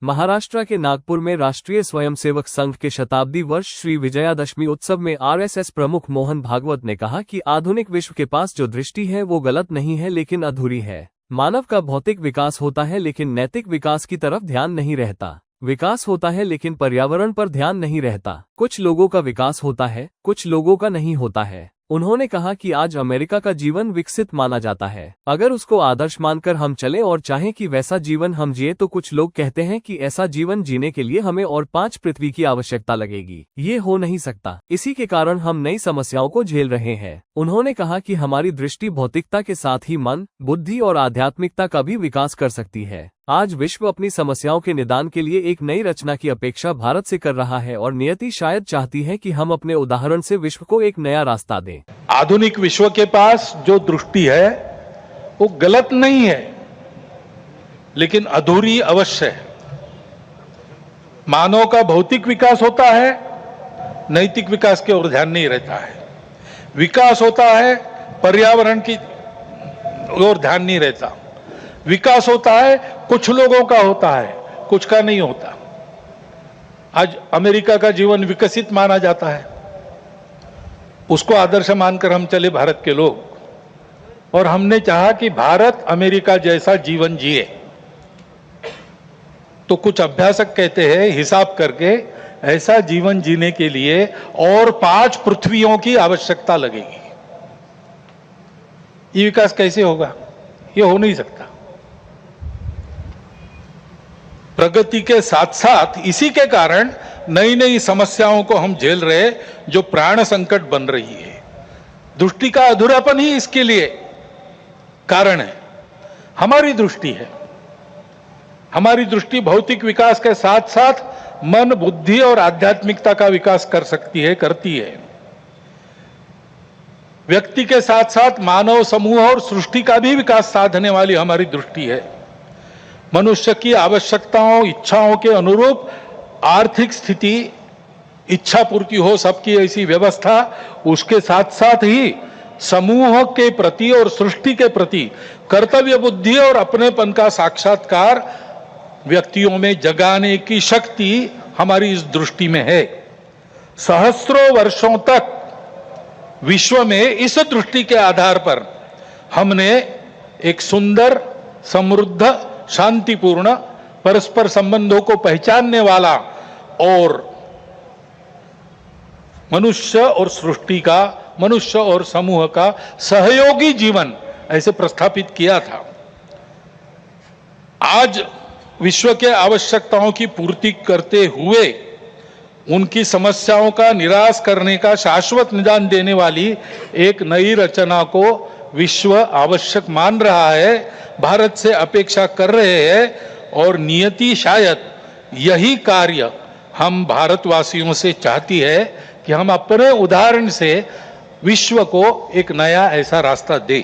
महाराष्ट्र के नागपुर में राष्ट्रीय स्वयंसेवक संघ के शताब्दी वर्ष श्री विजयादशमी उत्सव में आरएसएस प्रमुख मोहन भागवत ने कहा कि आधुनिक विश्व के पास जो दृष्टि है वो गलत नहीं है लेकिन अधूरी है। मानव का भौतिक विकास होता है लेकिन नैतिक विकास की तरफ ध्यान नहीं रहता। विकास होता है लेकिन पर्यावरण पर ध्यान नहीं रहता। कुछ लोगों का विकास होता है, कुछ लोगों का नहीं होता है। उन्होंने कहा कि आज अमेरिका का जीवन विकसित माना जाता है। अगर उसको आदर्श मानकर हम चले और चाहें कि वैसा जीवन हम जिए तो कुछ लोग कहते हैं कि ऐसा जीवन जीने के लिए हमें और 5 पृथ्वी की आवश्यकता लगेगी। ये हो नहीं सकता। इसी के कारण हम नई समस्याओं को झेल रहे हैं। उन्होंने कहा कि हमारी दृष्टि भौतिकता के साथ ही मन, बुद्धि और आध्यात्मिकता का भी विकास कर सकती है। आज विश्व अपनी समस्याओं के निदान के लिए एक नई रचना की अपेक्षा भारत से कर रहा है और नियति शायद चाहती है कि हम अपने उदाहरण से विश्व को एक नया रास्ता दें। आधुनिक विश्व के पास जो दृष्टि है वो गलत नहीं है लेकिन अधूरी अवश्य है। मानव का भौतिक विकास होता है, नैतिक विकास की ओर ध्यान नहीं रहता है। विकास होता है, पर्यावरण की ओर ध्यान नहीं रहता। विकास होता है, कुछ लोगों का होता है, कुछ का नहीं होता। आज अमेरिका का जीवन विकसित माना जाता है, उसको आदर्श मानकर हम चले भारत के लोग, और हमने चाहा कि भारत अमेरिका जैसा जीवन जिए। तो कुछ अभ्यासक कहते हैं हिसाब करके ऐसा जीवन जीने के लिए और 5 पृथ्वियों की आवश्यकता लगेगी। ये विकास कैसे होगा? ये हो नहीं सकता। प्रगति के साथ साथ इसी के कारण नई नई समस्याओं को हम झेल रहे, जो प्राण संकट बन रही है। दृष्टि का अधूरापन ही इसके लिए कारण है। हमारी दृष्टि है, हमारी दृष्टि भौतिक विकास के साथ साथ मन, बुद्धि और आध्यात्मिकता का विकास कर सकती है, करती है। व्यक्ति के साथ साथ मानव समूह और सृष्टि का भी विकास साधने वाली हमारी दृष्टि है। मनुष्य की आवश्यकताओं, इच्छाओं के अनुरूप आर्थिक स्थिति, इच्छा पूर्ति हो सबकी, ऐसी व्यवस्था, उसके साथ साथ ही समूह के प्रति और सृष्टि के प्रति कर्तव्य बुद्धि और अपनेपन का साक्षात्कार व्यक्तियों में जगाने की शक्ति हमारी इस दृष्टि में है। सहस्त्रों वर्षों तक विश्व में इस दृष्टि के आधार पर हमने एक सुंदर, समृद्ध, शांतिपूर्ण, परस्पर संबंधों को पहचानने वाला और मनुष्य और सृष्टि का, मनुष्य और समूह का सहयोगी जीवन ऐसे प्रस्थापित किया था। आज विश्व के आवश्यकताओं की पूर्ति करते हुए उनकी समस्याओं का निराश करने का शाश्वत निदान देने वाली एक नई रचना को विश्व आवश्यक मान रहा है, भारत से अपेक्षा कर रहे हैं, और नियति शायद यही कार्य हम भारतवासियों से चाहती है कि हम अपने उदाहरण से विश्व को एक नया ऐसा रास्ता दें।